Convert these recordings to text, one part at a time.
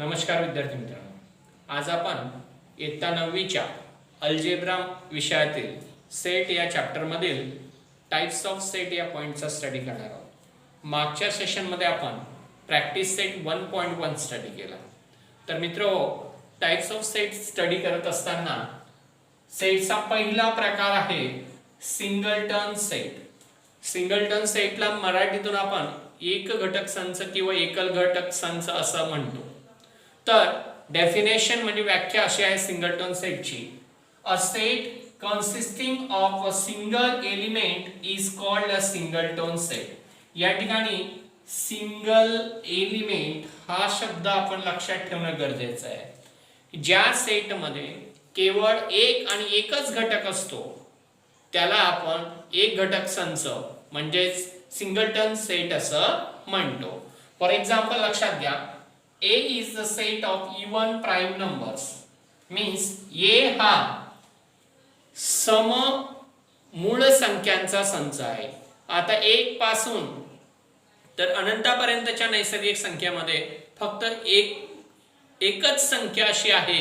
नमस्कार विद्यार्थी मित्रांनो, आज आपण इयत्ता 9वीच्या अल्जेब्रा विषयातील सेट या चॅप्टरमधील टाइप्स ऑफ सेट या पॉइंटचा स्टडी करणार आहोत। मागच्या सेशनमध्ये आपण प्रॅक्टिस सेट 1.1 स्टडी केला। तर मित्रहो, टाइप्स ऑफ सेट स्टडी करत असताना सेटचा पहिला प्रकार आहे सिंगलटन सेट। सिंगलटन सेटला मराठीतून आपण एक घटक संच किंवा एकल घटक संच असं म्हणतो। तर डेफिनेशन म्हणजे व्याख्या अशी आहे सिंगलटन सेटची, a set consisting of a single element is called a singleton set. या ठिकाणी सिंगल एलिमेंट हा शब्द आपण लक्षात ठेवणं गरजेचं आहे। ज्या सेटमध्ये केवळ एक आणि एकच घटक असतो त्याला आपण एक घटक संच म्हणजेच सिंगलटन सेट असं म्हणतो। फॉर एक्झाम्पल लक्षात घ्या, A is the set of even prime numbers, means A हा सममूळ संख्यांचा संच आहे। आता 1 पासून तर अनंतापर्यंतच्या नैसर्गिक संख्येमध्ये फक्त एकच संख्या अशी आहे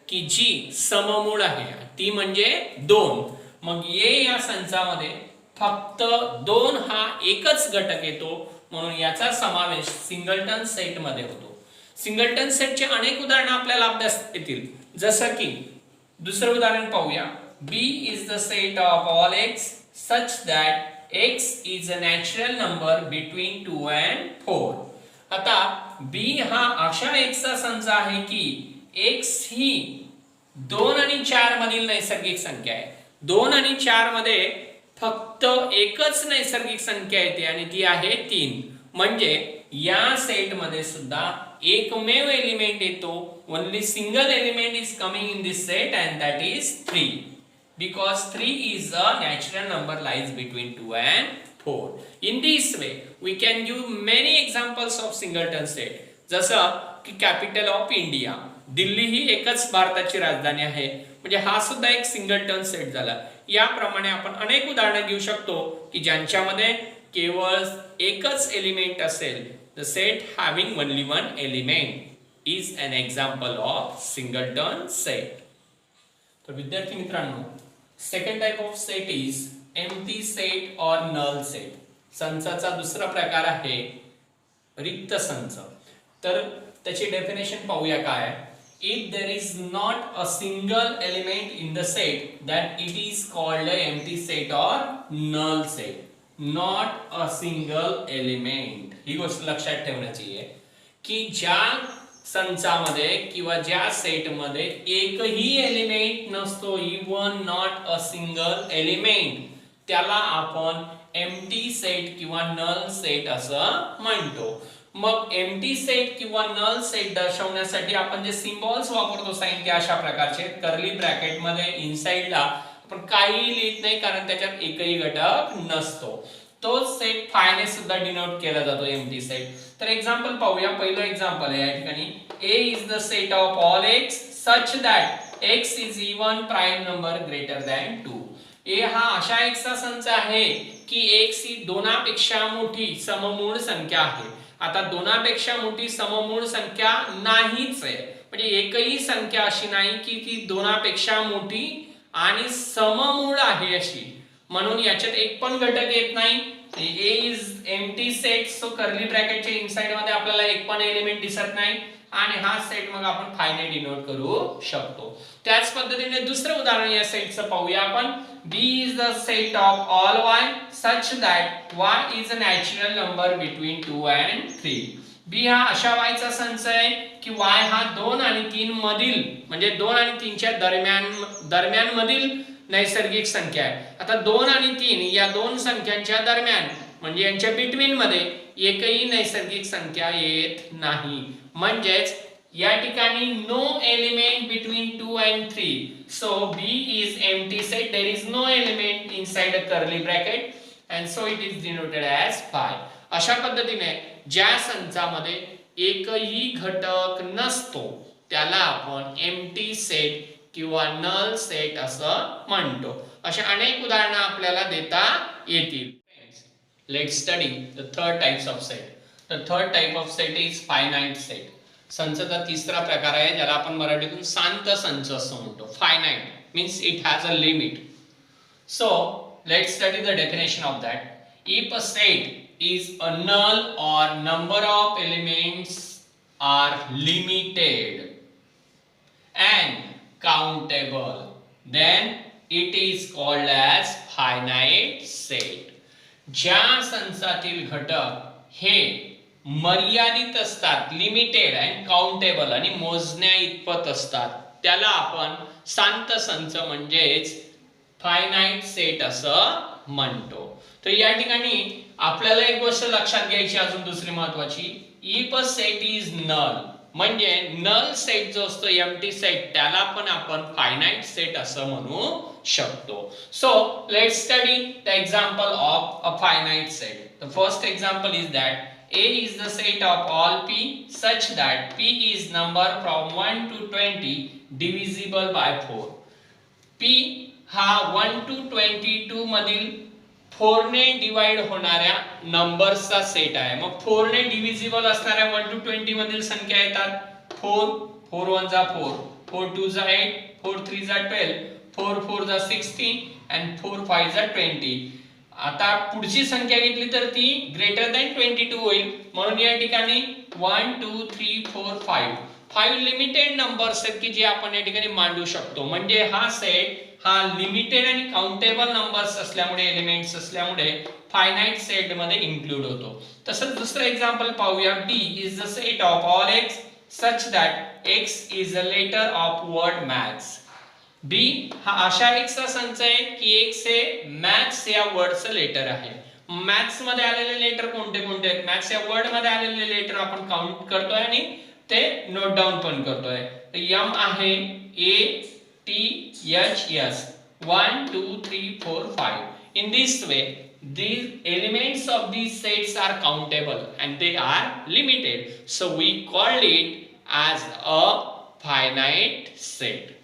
की जी सममूळ आहे, ती म्हणजे 2। मग A या संचामध्ये फक्त 2 हा एकच घटक येतो, म्हणून याचा समावेश सिंगलटन सेट मध्ये होतो। सिंगलटन सेटचे अनेक उदाहरणे आपल्याला अभ्यासात येतील, जसं की दुसरं उदाहरण पाहूया, B is the set of all x such that x is a natural number between 2 and 4। आता B हा अशा x चा संच आहे की x ही 2 आणि 4 मधील नैसर्गिक संख्या आहे। 2 आणि 4 मध्ये फक्त एकच नैसर्गिक संख्या येते आणि ती आहे 3। म्हणजे या सेट मध्ये सुद्धा एकमेव एलिमेंट येतो, only single element is coming in this set and that is 3, because 3 is a natural number lies between 2 and 4। In this way we can give many examples of singleton set, जसं की capital of India, Delhi ही एकच भारताची राजधानी आहे, म्हणजे हा सुद्धा एक सिंगलटन सेट झाला। याप्रमाणे आपण अनेक उदाहरणे घेऊ शकतो की ज्यांच्यामध्ये केवळ एकच एलिमेंट असेल। The set having only one element is an example of singleton set। तर विद्यार्थी मित्रांनो, second type of set is empty set और नल सेट। संचाचा दुसरा प्रकार आहे रिक्त संच। तर त्याची डेफिनेशन पाहूया काय। If there is not a single element in the set, then it is called an empty set or null set। Not a single element, ही गोष्ट लक्षात ठेवण्याची आहे की ज्या संचामध्ये किंवा ज्या सेटमध्ये एकही एलिमेंट नसतो, even not a single element, त्याला आपण एम्प्टी सेट किंवा नल सेट असं म्हणतो। मग एम्प्टी सेट किंवा नल सेट दर्शवण्यासाठी आपण जे सिम्बॉल्स वापरतो साइन, ते अशा प्रकारचे कर्ली ब्रॅकेट मध्ये इनसाइडला आपण काही लिहित नाही, कारण त्याच्यात एकही घटक नसतो। तो सेट फाय ने सुद्धा डिनोट केला जातो एम्प्टी सेट। तर एक्झाम्पल पाहूया। पहिलं एक्झाम्पल आहे या ठिकाणी, A is the set of all x such that x is even prime number greater than 2। A हा अशा x चा संच आहे की x ही दोनापेक्षा मोठी सममूळ संख्या आहे। आता दोनापेक्षा मोठी सममूळ संख्या नाहीच आहे, म्हणजे एकही संख्या अशी नाही की ती दोनापेक्षा मोठी आणि सममूळ आहे अशी, म्हणून याच्यात एक पण घटक येत नाही। A is empty set, so curly ब्रॅकेटच्या इनसाइड मध्ये आपल्याला एक पण एलिमेंट दिसत नाही आणि हा सेट मग आपण फाय ने डिनोट करू शकतो। त्याच पद्धतीने दुसरं उदाहरण या सेटचं पाहूया आपण। B is the set of all y such that y is a natural number between 2 and 3। B हा अशा y चा संच आहे की y हा 2 आणि 3 मधील, म्हणजे 2 आणि 3 च्या दरम्यान मधील नैसर्गिक संख्या आहे। आता 2 आणि 3 या दोन संख्यांच्या दरम्यान, म्हणजे यांच्या बिटवीन मध्ये एकही नैसर्गिक संख्या येत नाही, म्हणजेच या ठिकाणी no element between 2 and 3, so B is empty set, there is no element inside a curly bracket and so it is denoted as phi। अशा पद्धतीने ज्या संचामध्ये एकही घटक नसतो त्याला आपण एम्प्टी सेट किंवा नल सेट असं म्हणतो। अशा अनेक उदाहरणे आपल्याला देता येतील। Let's study the third types of set। The third type of set is finite set। संचचा तिसरा प्रकार आहे ज्याला आपण मराठीतून शांत संच असं म्हणतो. Finite means it has a limit. So let's study the definition of that. If a set is a null or number of elements are limited and countable, then it is called as finite set. ज्या संचातील घटक हे मर्यादित असतात, limited and countable आणि मोजण्या इतपत असतात, त्याला आपण शांत संच म्हणजेच फायनाइट सेट असं म्हणतो. तर या ठिकाणी आपल्याला एक गोष्ट लक्षात घ्यायची अजून दुसरी महत्वाची, if a set is null म्हणजे नल सेट जो असतो एम्प्टी सेट त्याला पण आपण फायनाइट सेट असं म्हणू शकतो. So let's study the example of a finite set. The first example is that A is the set of all P such that P is number from 1 to 20 divisible by 4. P हा 1 to 22 मधील 4 ने divide होणाऱ्या नंबर्सचा set आहे. मग 4 ने divisible असणाऱ्या 1 to 20 मधील संख्या येतात 4, 4 1 जा 4, 4 2 जा 8, 4 3 जा 12, 4 4 जा 16 and 4 5 जा 20. आता पुढची संख्या घेतली तर ती ग्रेटर दॅन 22 होईल. म्हणून या ठिकाणी 1 2 3 4 5 5 लिमिटेड नंबर्स आहेत की जे आपण या ठिकाणी मांडू शकतो. म्हणजे हा सेट हा लिमिटेड आणि काउंटेबल नंबर्स असल्यामुळे, एलिमेंट्स असल्यामुळे फायनाइट सेट मध्ये इन्क्लूड होतो. तसंच दुसरं एक्झाम्पल पाहूया. D is the set of all x such that x is a letter of word maths. B हा अशा x चा संच आहे की x हे मॅथ्स या वर्डचं लेटर आहे. मॅथ्स मध्ये आलेले लेटर कोणते कोणते आहेत, मॅथ्स या वर्ड मध्ये आलेले लेटर आपण काउंट करतोय आणि ते नोट डाउन पण करतोय. M आहे A T H S 1 2 3 4 5. In this way these elements of these sets are countable and they are limited, so we call it as a finite set.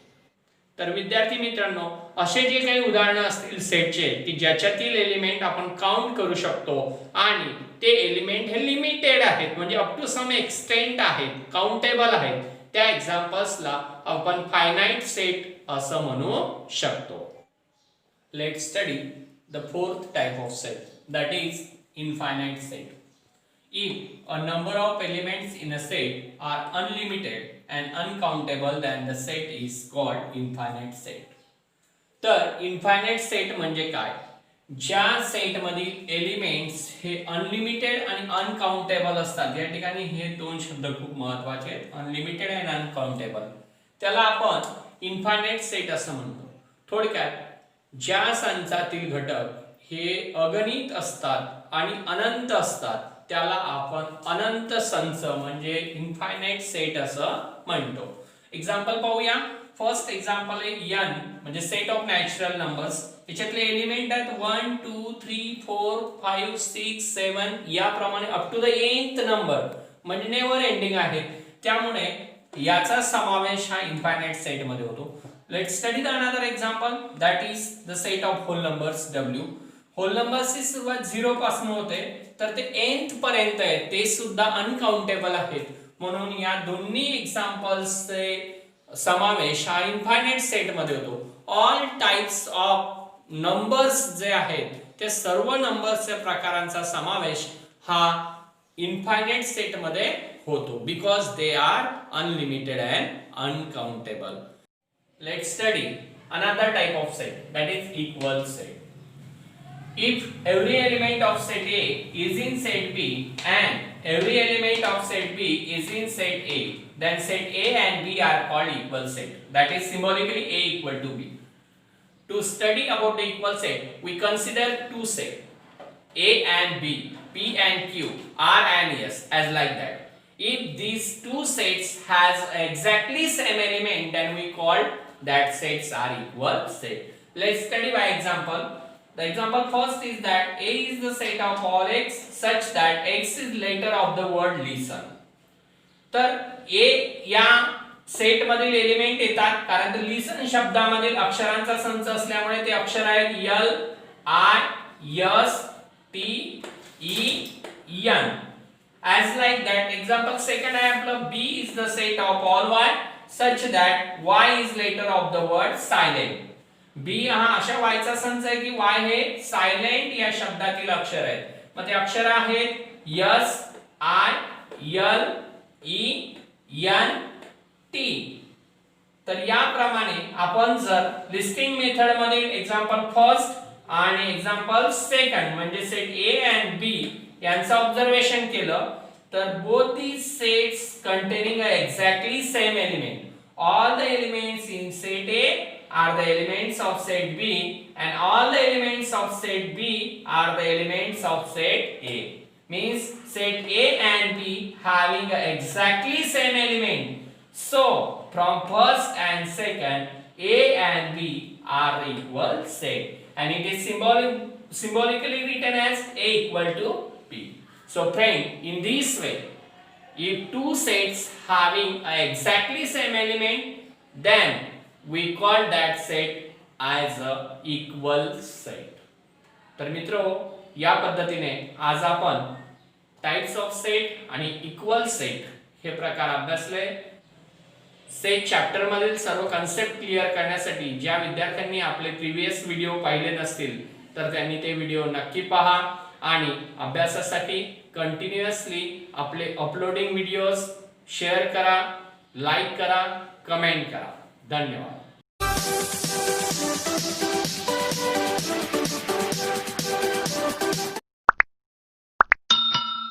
तर विद्यार्थी मित्रांनो, असे जे काही उदाहरणं असतील सेटचे की ज्याच्यातील एलिमेंट आपण काउंट करू शकतो आणि ते एलिमेंट हे लिमिटेड आहेत म्हणजे अप टू सम एक्सटेंट आहेत, काउंटेबल आहेत, त्या एक्झाम्पल्सला आपण फायनाइट सेट असं म्हणू शकतो. Let's study the fourth type of set, that is infinite set. If a number of elements in a set are unlimited and uncountable, then the set is called infinite set. तर infinite set म्हणजे काय? ज्या set मधील elements हे unlimited आणि uncountable असतात. या ठिकाणी हे दोन शब्द खूप महत्त्वाचे आहेत, अनलिमिटेड आणि अनकाउंटेबल. त्याला आपण इन्फायनाइट सेट असं म्हणतो. थोडक्यात ज्या संचातील घटक हे अगणित असतात आणि अनंत असतात त्याला आपण अनंत संच म्हणजे इन्फायनाइट सेट असं म्हणतो. एक्झाम्पल पाहूया. फर्स्ट एक्झाम्पल आहे n म्हणजे सेट ऑफ नॅचरल नंबर्स. याच्यातले एलिमेंट आहेत 1 2 3 4 5 6 7 याप्रमाणे up to the nth number म्हणजे नेव्हर एंडिंग आहे. त्यामुळे याचा समावेश हा इन्फायनाइट सेट मध्ये होतो. Let's study the another example, that is the set of whole numbers W. Whole नंबर्सची सुरुवात 0 पासून होते तर ते nth पर्यंत आहे, ते सुद्धा अनकाउंटेबल आहेत. म्हणून या दोन्ही एक्झाम्पल्सचे समावेश हा इन्फायनाइट सेट मध्ये होतो. ऑल टाइप्स ऑफ नंबर्स जे आहेत ते सर्व नंबर्सच्या प्रकारांचा समावेश हा इन्फायनाइट सेट मध्ये होतो because they are unlimited and uncountable. Let's study another type of set, that is equal set. If every element of set A is in set B and every element of set B is in set A, then set A and B are called equal set. That is symbolically A equal to B. To study about the equal set, we consider two sets, A and B, P and Q, R and S, as like that. If these two sets has exactly same element, then we call that sets are equal set. Let's study by example. The example first is that A is the set of all x such that x is letter of the word listen. तर A या set मधील element येतात कारण ते लिसन शब्दामधील अक्षरांचा संच असल्यामुळे ते अक्षर आहेत L I S T E N as like that example second आहे आपलं B is the set of all y such that y is letter of the word silent. B हा अशा y चा संच आहे की y हे silent या शब्दातील अक्षर आहेत. मग ते अक्षर आहेत S I L E N T. तर याप्रमाणे आपण जर लिस्टिंग मेथड मधील एक्झाम्पल फर्स्ट आणि एक्झाम्पल सेकंड म्हणजे सेट A and B यांचं ऑब्झर्वेशन केलं तर both these sets containing a exactly same element. All the elements in set A are the elements of set B and all the elements of set B are the elements of set A. Means set A and B having a exactly same element. So from first and second A and B are equal set and it is symbolically written as A equal to B. So friend, in this way, if two sets having a exactly same element, then we call that set as a equal set. तर मित्रो, या पद्धतीने आज आपण types of set आणि equal set हे प्रकार अभ्यासले. सेट चॅप्टर मधील सर्व कन्सेप्ट क्लिअर करण्यासाठी ज्या विद्यार्थ्यांनी आपले प्रीवियस व्हिडिओ पाहिले नसतील तर त्यांनी ते व्हिडिओ नक्की पहा आणि अभ्यासासाठी कंटिन्युअसली आपले अपलोडिंग व्हिडिओज शेअर करा, लाईक करा, कमेंट करा. धन्यवाद.